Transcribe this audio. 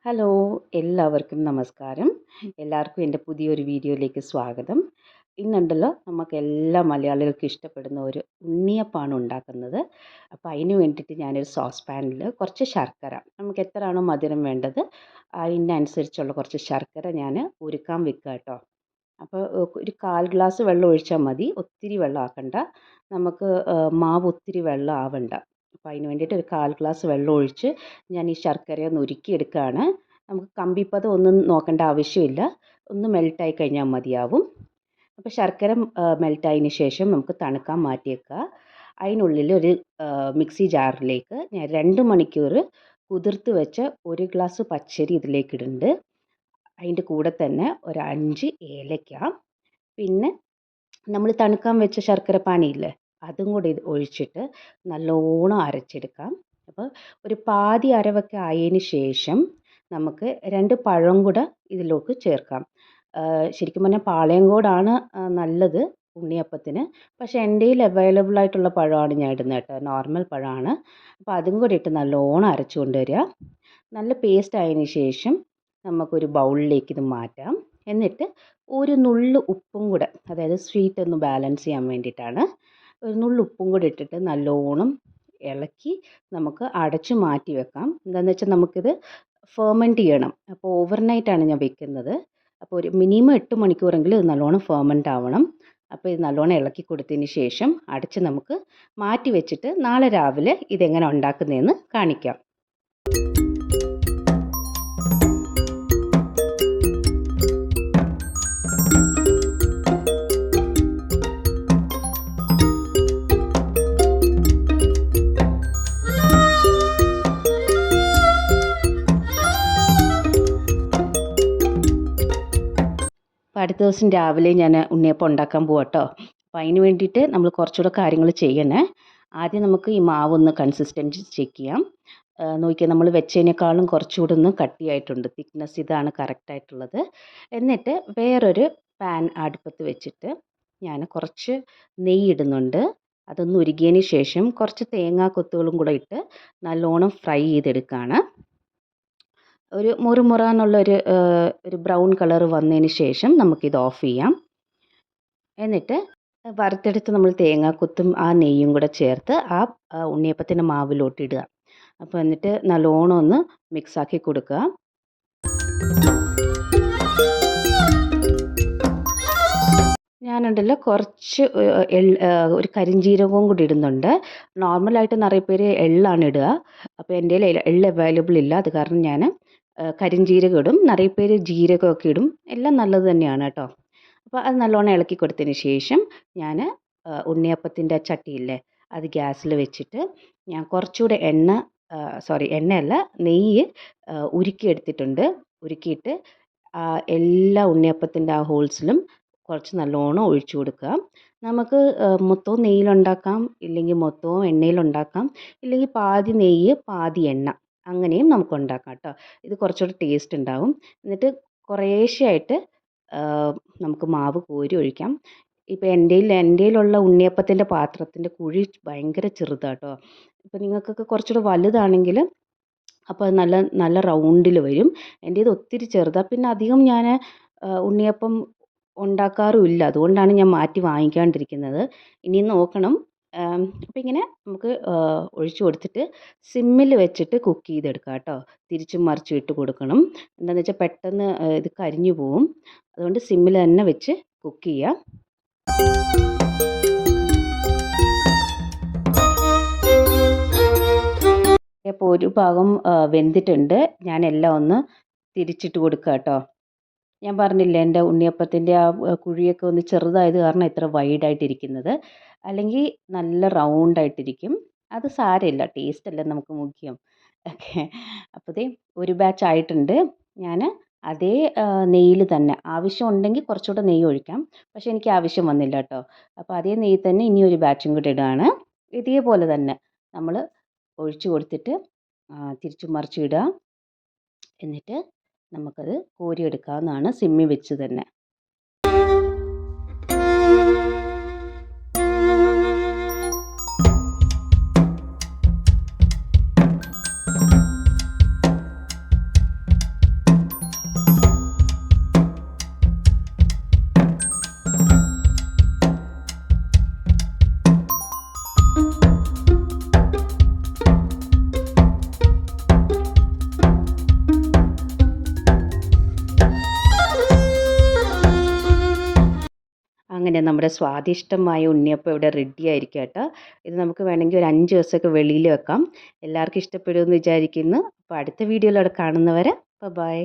Hello, എല്ലാവർക്കും നമസ്കാരം. എല്ലാവർക്കും എൻ്റെ പുതിയൊരു വീഡിയോയിലേക്ക് സ്വാഗതം. ഇന്നുണ്ടല്ലോ നമുക്ക് എല്ലാ മലയാളികൾക്കും ഇഷ്ടപ്പെടുന്ന ഒരു ഉണ്ണിയപ്പമാണ് ഉണ്ടാക്കുന്നത്. അപ്പോൾ അതിന് വേണ്ടിയിട്ട് ഞാനൊരു സോസ് പാനിൽ കുറച്ച് ശർക്കര, നമുക്ക് എത്രയാണോ മധുരം വേണ്ടത് അതിനനുസരിച്ചുള്ള കുറച്ച് ശർക്കര ഞാൻ ഉരുക്കാൻ വെക്കുക കേട്ടോ. അപ്പോൾ ഒരു 1/4 ഗ്ലാസ് വെള്ളം ഒഴിച്ചാൽ മതി, ഒത്തിരി വെള്ളം ആക്കണ്ട. നമുക്ക് മാവ് ഒത്തിരി വെള്ളം ആവണ്ട. അപ്പോൾ അതിന് വേണ്ടിയിട്ട് ഒരു 1/4 ഗ്ലാസ് വെള്ളം ഒഴിച്ച് ഞാൻ ഈ ശർക്കര ഒന്ന് ഉരുക്കിയെടുക്കുകയാണ്. നമുക്ക് കമ്പിപ്പദം ഒന്നും നോക്കേണ്ട ആവശ്യമില്ല, ഒന്ന് മെൽട്ടായി കഴിഞ്ഞാൽ മതിയാവും. അപ്പോൾ ശർക്കര മെൽട്ടായതിന് ശേഷം നമുക്ക് തണുക്കാൻ മാറ്റി വെക്കുക. അതിനുള്ളിൽ ഒരു മിക്സി ജാറിലേക്ക് ഞാൻ 2 മണിക്കൂർ കുതിർത്ത് വെച്ച 1 ഗ്ലാസ് പച്ചരി ഇതിലേക്ക് ഇടുന്നുണ്ട്. അതിൻ്റെ കൂടെ തന്നെ ഒരു 5 ഏലക്ക, പിന്നെ നമ്മൾ തണുക്കാൻ വെച്ച ശർക്കര പാനിയില്ലേ അതും കൂടി ഇത് ഒഴിച്ചിട്ട് നല്ലോണം അരച്ചെടുക്കാം. അപ്പോൾ ഒരു പാതി അരവൊക്കെ ആയതിന് ശേഷം നമുക്ക് 2 പഴം കൂടെ ഇതിലേക്ക് ചേർക്കാം. ശരിക്കും പറഞ്ഞാൽ പാളയംകോടാണ് നല്ലത് ഉണ്ണിയപ്പത്തിന്. പക്ഷേ എൻ്റെ കയ്യിൽ അവൈലബിൾ ആയിട്ടുള്ള പഴമാണ് ഞാൻ ഇടുന്നത് കേട്ടോ, നോർമൽ പഴമാണ്. അപ്പോൾ അതും കൂടി ഇട്ട് നല്ലോണം അരച്ചു കൊണ്ടുവരിക. നല്ല പേസ്റ്റ് ആയതിന് ശേഷം നമുക്കൊരു ബൗളിലേക്ക് ഇത് മാറ്റാം. എന്നിട്ട് ഒരു നുള്ളു ഉപ്പും കൂടെ, അതായത് സ്വീറ്റ് ഒന്ന് ബാലൻസ് ചെയ്യാൻ വേണ്ടിയിട്ടാണ്, ഒരു നുള്ളു ഉപ്പും കൂടെ ഇട്ടിട്ട് നല്ലോണം ഇളക്കി നമുക്ക് അടച്ച് മാറ്റി വെക്കാം. എന്താണെന്ന് വെച്ചാൽ നമുക്കിത് ഫെർമെൻറ്റ് ചെയ്യണം. അപ്പോൾ ഓവർനൈറ്റാണ് ഞാൻ വെക്കുന്നത്. അപ്പോൾ ഒരു മിനിമം 8 മണിക്കൂറെങ്കിലും ഇത് നല്ലോണം ഫെർമെൻറ്റ് ആവണം. അപ്പോൾ ഇത് നല്ലോണം ഇളക്കി കൊടുത്തതിന് ശേഷം അടച്ച് നമുക്ക് മാറ്റി വെച്ചിട്ട് നാളെ രാവിലെ ഇതെങ്ങനെ ഉണ്ടാക്കുന്നതെന്ന് കാണിക്കാം. അപ്പോൾ അടുത്ത ദിവസം രാവിലെ ഞാൻ ഉണ്ണിയപ്പം ഉണ്ടാക്കാൻ പോവാം കേട്ടോ. അപ്പോൾ അതിന് വേണ്ടിയിട്ട് നമ്മൾ കുറച്ചുകൂടെ കാര്യങ്ങൾ ചെയ്യണേ. ആദ്യം നമുക്ക് ഈ മാവ് ഒന്ന് കൺസിസ്റ്റൻസി ചെക്ക് ചെയ്യാം. നോക്കിയാൽ നമ്മൾ വെച്ചതിനേക്കാളും കുറച്ചുകൂടെ ഒന്ന് കട്ടിയായിട്ടുണ്ട്, തിക്നെസ് ഇതാണ് കറക്റ്റായിട്ടുള്ളത്. എന്നിട്ട് വേറൊരു പാൻ അടുപ്പത്ത് വെച്ചിട്ട് ഞാൻ കുറച്ച് നെയ്യ് ഇടുന്നുണ്ട്. അതൊന്ന് ഉരുകിയതിന് ശേഷം കുറച്ച് തേങ്ങാ കൊത്തുകളും കൂടെ ഇട്ട് നല്ലോണം ഫ്രൈ ചെയ്തെടുക്കുകയാണ്. ഒരു മുറുമുറാന്നുള്ളൊരു ഒരു ബ്രൗൺ കളർ വന്നതിന് ശേഷം നമുക്കിത് ഓഫ് ചെയ്യാം. എന്നിട്ട് വറുത്തെടുത്ത് നമ്മൾ തേങ്ങാക്കൊത്തും ആ നെയ്യും കൂടെ ചേർത്ത് ആ ഉണ്ണിയപ്പത്തിൻ്റെ മാവിലോട്ട് ഇടുക. അപ്പോൾ എന്നിട്ട് നല്ലോണം ഒന്ന് മിക്സാക്കി കൊടുക്കുക. ഞാനുണ്ടല്ലോ കുറച്ച് ഒരു കരിഞ്ജീരകവും കൂടി ഇടുന്നുണ്ട്. നോർമലായിട്ട് നിറയെ പേര് എള്ളാണ് ഇടുക. അപ്പോൾ എൻ്റെ കയ്യിൽ എള്ള് അവൈലബിൾ ഇല്ല, അത് കാരണം ഞാൻ കരിഞ്ജീരകം ഇടും. നിറയെ പേര് ജീരകമൊക്കെ ഇടും, എല്ലാം നല്ലത് തന്നെയാണ് കേട്ടോ. അപ്പോൾ അത് നല്ലോണം ഇളക്കി കൊടുത്തതിന് ശേഷം ഞാൻ ഉണ്ണിയപ്പത്തിൻ്റെ ചട്ടിയില്ലേ അത് ഗ്യാസിൽ വെച്ചിട്ട് ഞാൻ കുറച്ചുകൂടെ എണ്ണയല്ല, നെയ്യ് ഉരുക്കിയെടുത്തിട്ടുണ്ട്. ഉരുക്കിയിട്ട് എല്ലാ ഉണ്ണിയപ്പത്തിൻ്റെ ആ ഹോൾസിലും കുറച്ച് നല്ലോണം ഒഴിച്ചു കൊടുക്കുക. നമുക്ക് മൊത്തവും നെയ്യിലുണ്ടാക്കാം, ഇല്ലെങ്കിൽ മൊത്തവും എണ്ണയിലുണ്ടാക്കാം, ഇല്ലെങ്കിൽ പാതി നെയ്യ് പാതി എണ്ണ, അങ്ങനെയും നമുക്ക് ഉണ്ടാക്കാം കേട്ടോ. ഇത് കുറച്ചുകൂടി ടേസ്റ്റ് ഉണ്ടാവും. എന്നിട്ട് കുറേശ്ശെയായിട്ട് നമുക്ക് മാവ് കോരി ഒഴിക്കാം. ഇപ്പോൾ എൻ്റെ കയ്യിലുള്ള ഉണ്ണിയപ്പത്തിൻ്റെ പാത്രത്തിൻ്റെ കുഴി ഭയങ്കര ചെറുതാട്ടോ. ഇപ്പോൾ നിങ്ങൾക്കൊക്കെ കുറച്ചുകൂടെ വലുതാണെങ്കിൽ അപ്പോൾ നല്ല നല്ല റൗണ്ടിൽ വരും. എൻ്റേത് ഒത്തിരി ചെറുതാണ്. പിന്നെ അധികം ഞാൻ ഉണ്ണിയപ്പം ഉണ്ടാക്കാറുമില്ല, അതുകൊണ്ടാണ് ഞാൻ മാറ്റി വാങ്ങിക്കാണ്ടിരിക്കുന്നത്. ഇനി നോക്കണം. അപ്പോൾ ഇങ്ങനെ നമുക്ക് ഒഴിച്ചു കൊടുത്തിട്ട് സിമ്മിൽ വെച്ചിട്ട് കുക്ക് ചെയ്തെടുക്കാം കേട്ടോ. തിരിച്ചും മറിച്ചും ഇട്ട് കൊടുക്കണം. എന്താണെന്ന് വെച്ചാൽ പെട്ടെന്ന് ഇത് കരിഞ്ഞു പോവും. അതുകൊണ്ട് സിമ്മിൽ തന്നെ വെച്ച് കുക്ക് ചെയ്യാം. അപ്പോൾ ഒരു ഭാഗം വെന്തിട്ടുണ്ട്. ഞാൻ എല്ലാം ഒന്ന് തിരിച്ചിട്ട് കൊടുക്കുക കേട്ടോ. ഞാൻ പറഞ്ഞില്ലേ എൻ്റെ ഉണ്ണിയപ്പത്തിൻ്റെ ആ കുഴിയൊക്കെ ഒന്ന് ചെറുതായത് കാരണം ഇത്ര വൈഡായിട്ടിരിക്കുന്നത്, അല്ലെങ്കിൽ നല്ല റൗണ്ടായിട്ടിരിക്കും. അത് സാരമില്ല, ടേസ്റ്റ് അല്ലേ നമുക്ക് മുഖ്യം. ഓക്കെ, അപ്പോൾ ദേ ഒരു ബാച്ച് ആയിട്ടുണ്ട്. ഞാൻ അതേ നെയ്യിൽ തന്നെ, ആവശ്യമുണ്ടെങ്കിൽ കുറച്ചുകൂടെ നെയ്യ് ഒഴിക്കാം, പക്ഷേ എനിക്ക് ആവശ്യം വന്നില്ല കേട്ടോ. അപ്പോൾ അതേ നെയ്യിൽ തന്നെ ഇനി ഒരു ബാച്ചും കൂടി ഇടുകയാണ്. ഇതേപോലെ തന്നെ നമ്മൾ ഒഴിച്ചു കൊടുത്തിട്ട് തിരിച്ചും മറിച്ചും ഇടുക. എന്നിട്ട് നമുക്കത് കോരിയെടുക്കാവുന്നതാണ്, സിമ്മിൽ വെച്ച് തന്നെ. അങ്ങനെ നമ്മുടെ സ്വാദിഷ്ടമായ ഉണ്ണിയപ്പം ഇവിടെ റെഡി ആയിരിക്കും കേട്ടോ. ഇത് നമുക്ക് വേണമെങ്കിൽ ഒരു 5 ദിവസമൊക്കെ വെളിയിൽ വെക്കാം. എല്ലാവർക്കും ഇഷ്ടപ്പെടുമെന്ന് വിചാരിക്കുന്നു. അപ്പോൾ അടുത്ത വീഡിയോയിലൂടെ കാണുന്നവരെ ബൈ.